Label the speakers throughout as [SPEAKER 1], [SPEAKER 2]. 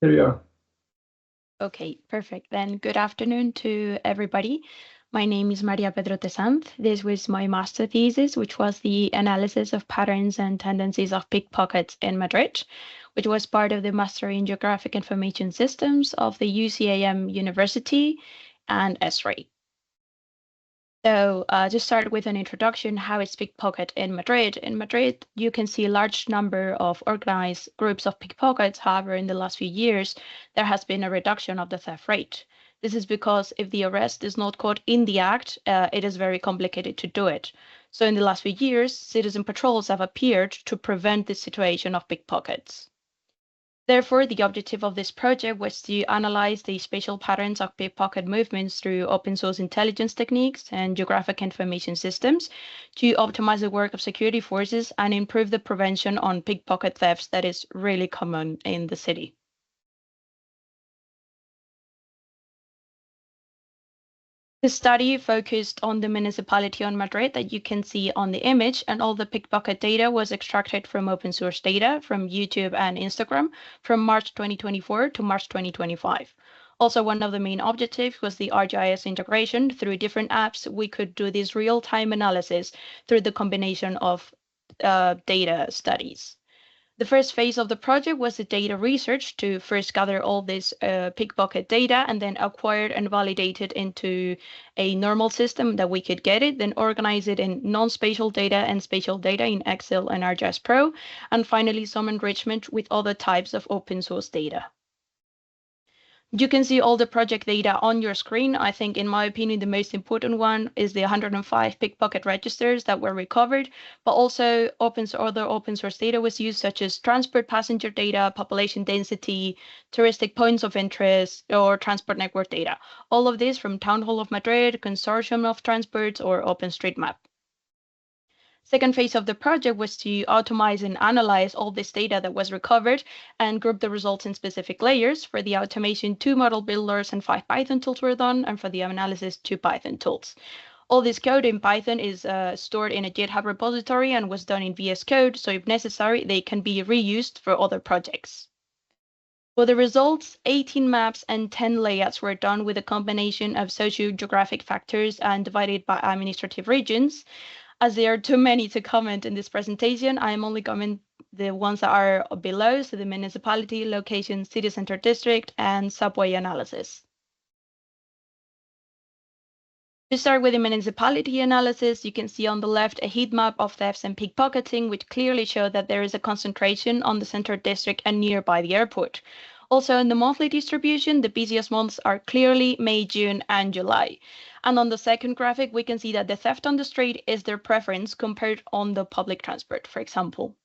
[SPEAKER 1] Here we are.
[SPEAKER 2] Okay, perfect. Then good afternoon to everybody. My name is María Pedrote Sanz. This was my master thesis, which was the analysis of patterns and tendencies of pickpockets in Madrid, which was part of the Master in Geographic Information Systems of the UCAM University and ESRI. So to start with an introduction, how is pickpocket in Madrid? In Madrid, you can see a large number of organized groups of pickpockets. However, in the last few years, there has been a reduction of the theft rate. This is because if the arrest is not caught in the act, it is very complicated to do it. So in the last few years, citizen patrols have appeared to prevent this situation of pickpockets. Therefore, the objective of this project was to analyze the spatial patterns of pickpocket movements through open source intelligence techniques and geographic information systems to optimize the work of security forces and improve the prevention on pickpocket thefts that is really common in the city. The study focused on the municipality of Madrid that you can see on the image, and all the pickpocket data was extracted from open source data from YouTube and Instagram from March 2024 to March 2025. Also, one of the main objectives was the ArcGIS integration. Through different apps, we could do this real-time analysis through the combination of data studies. The first phase of the project was the data research to first gather all this pickpocket data and then acquired and validated into a normal system that we could get it, then organize it in non-spatial data and spatial data in Excel and ArcGIS Pro, and finally some enrichment with other types of open source data. You can see all the project data on your screen. I think, in my opinion, the most important one is the 105 pickpocket registers that were recovered, but also other open source data was used, such as transport passenger data, population density, touristic points of interest, or transport network data. All of this from Town Hall of Madrid, Consortium of Transports, or OpenStreetMap. Second phase of the project was to automate and analyze all this data that was recovered and group the results in specific layers. For the automation, 2 model builders and 5 Python tools were done, and for the analysis, 2 Python tools. All this code in Python is stored in a GitHub repository and was done in VS Code, so if necessary, they can be reused for other projects. For the results, 18 maps and 10 layouts were done with a combination of socio-geographic factors and divided by administrative regions. As there are too many to comment in this presentation, I am only commenting the ones that are below, so the municipality, location, city center district, and subway analysis. To start with the municipality analysis, you can see on the left a heat map of thefts and pickpocketing, which clearly show that there is a concentration on the center district and nearby the airport. Also, in the monthly distribution, the busiest months are clearly May, June, and July. And on the second graphic, we can see that the theft on the street is their preference compared on the public transport, for example.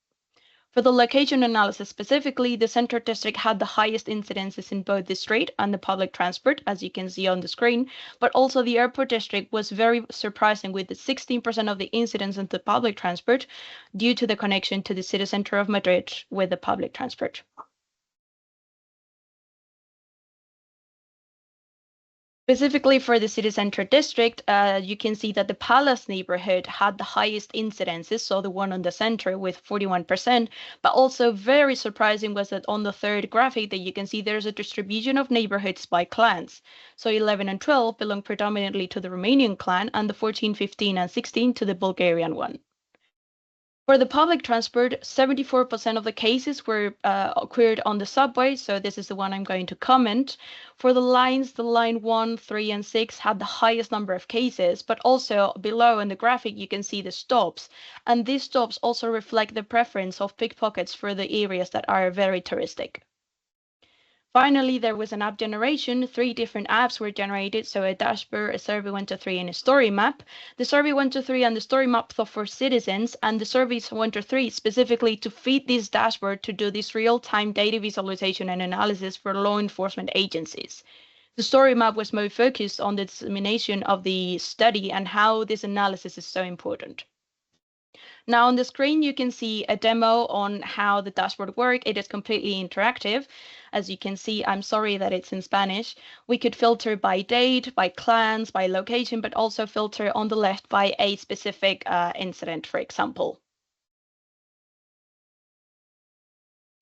[SPEAKER 2] For the location analysis specifically, the center district had the highest incidences in both the street and the public transport, as you can see on the screen, but also the airport district was very surprising with the 16% of the incidents in the public transport due to the connection to the city center of Madrid with the public transport. Specifically for the city center district, you can see that the Palace neighborhood had the highest incidences, so the one on the center with 41%, but also very surprising was that on the third graphic that you can see there's a distribution of neighborhoods by clans. So 11 and 12 belong predominantly to the Romanian clan, and the 14, 15, and 16 to the Bulgarian one. For the public transport, 74% of the cases were occurred on the subway, so this is the one I'm going to comment. For the lines, the line 1, 3, and 6 had the highest number of cases, but also below in the graphic you can see the stops. And these stops also reflect the preference of pickpockets for the areas that are very touristic. Finally, there was an app generation. 3 different apps were generated, so a dashboard, a survey 1-3, and a story map. The survey 1-3 and the story map thought for citizens, and the surveys 1-3 specifically to feed this dashboard to do this real-time data visualization and analysis for law enforcement agencies. The story map was more focused on the dissemination of the study and how this analysis is so important. Now on the screen, you can see a demo on how the dashboard works. It is completely interactive. As you can see, I'm sorry that it's in Spanish. We could filter by date, by clans, by location, but also filter on the left by a specific incident, for example.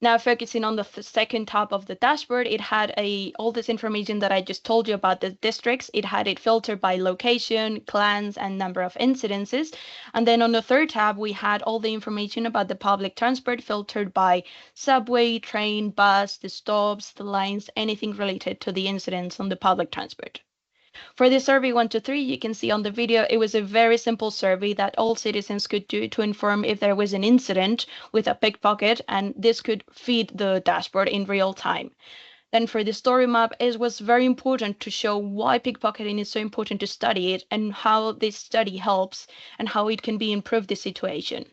[SPEAKER 2] Now, focusing on the second tab of the dashboard, it had all this information that I just told you about the districts. It had it filtered by location, clans, and number of incidences. And then on the third tab, we had all the information about the public transport filtered by subway, train, bus, the stops, the lines, anything related to the incidents on the public transport. For the survey 1 to 3, you can see on the video, it was a very simple survey that all citizens could do to inform if there was an incident with a pickpocket, and this could feed the dashboard in real time. Then for the story map, it was very important to show why pickpocketing is so important to study it and how this study helps and how it can be improved the situation.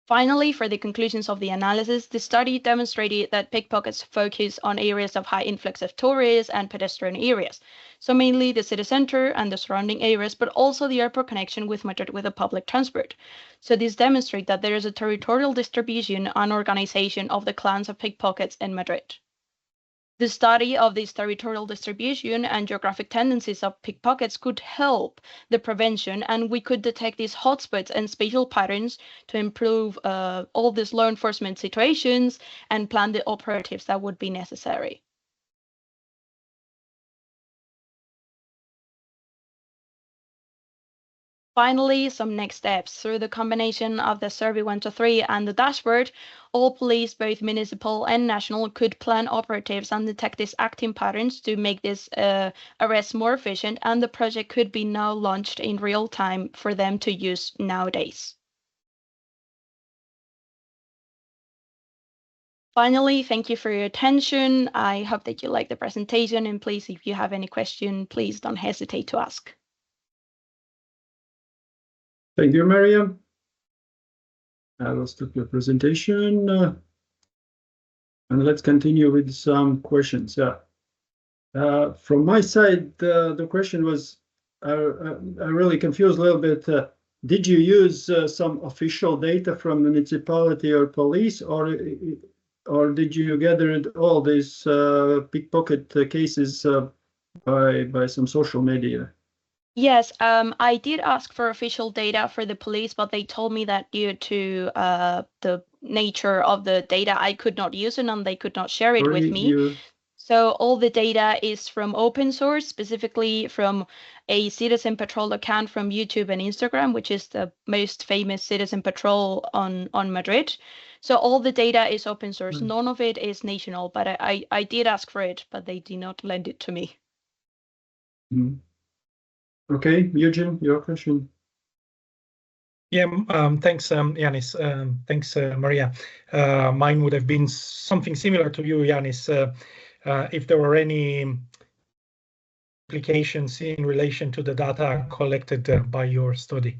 [SPEAKER 2] Finally, for the conclusions of the analysis, the study demonstrated that pickpockets focus on areas of high influx of tourists and pedestrian areas. So mainly the city center and the surrounding areas, but also the airport connection with Madrid with the public transport. So this demonstrates that there is a territorial distribution and organization of the clans of pickpockets in Madrid. The study of this territorial distribution and geographic tendencies of pickpockets could help the prevention, and we could detect these hotspots and spatial patterns to improve all these law enforcement situations and plan the operatives that would be necessary. Finally, some next steps. Through the combination of the survey 1 to 3 and the dashboard, all police, both municipal and national, could plan operatives and detect these acting patterns to make this arrest more efficient, and the project could be now launched in real time for them to use nowadays. Finally, thank you for your attention. I hope that you like the presentation, and please, if you have any question, please don't hesitate to ask.
[SPEAKER 1] Thank you, Maria. Let's stop your presentation. And let's continue with some questions. From my side, the question was, I really confused a little bit. Did you use some official data from municipality or police, or did you gather all these pickpocket cases by some social media?
[SPEAKER 2] Yes, I did ask for official data for the police, but they told me that due to the nature of the data, I could not use it and they could not share it with me. So all the data is from open source, specifically from a Citizen Patrol account from YouTube and Instagram, which is the most famous Citizen Patrol on Madrid. So all the data is open source. None of it is national, but I did ask for it, but they did not lend it to me.
[SPEAKER 1] Okay, Eugene, your question.
[SPEAKER 3] Yeah, thanks, Yanis. Thanks, Maria. Mine would have been something similar to you, Yanis. If there were any applications in relation to the data collected by your study.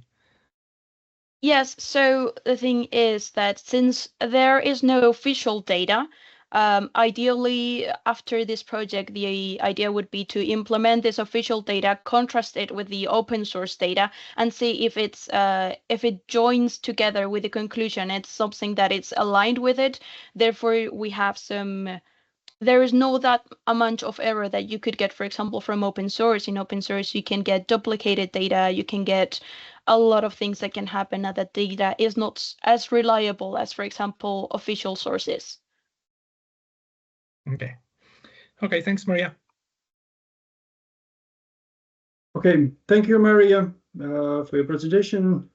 [SPEAKER 2] Yes, so the thing is that since there is no official data, ideally after this project, the idea would be to implement this official data, contrast it with the open source data, and see if it joins together with the conclusion. It's something that it's aligned with it. Therefore, we have some. There is no that amount of error that you could get, for example, from open source. In open source, you can get duplicated data, you can get a lot of things that can happen, and that data is not as reliable as, for example, official sources.
[SPEAKER 3] Okay. Okay, thanks, Maria.
[SPEAKER 1] Okay, thank you, Maria, for your presentation.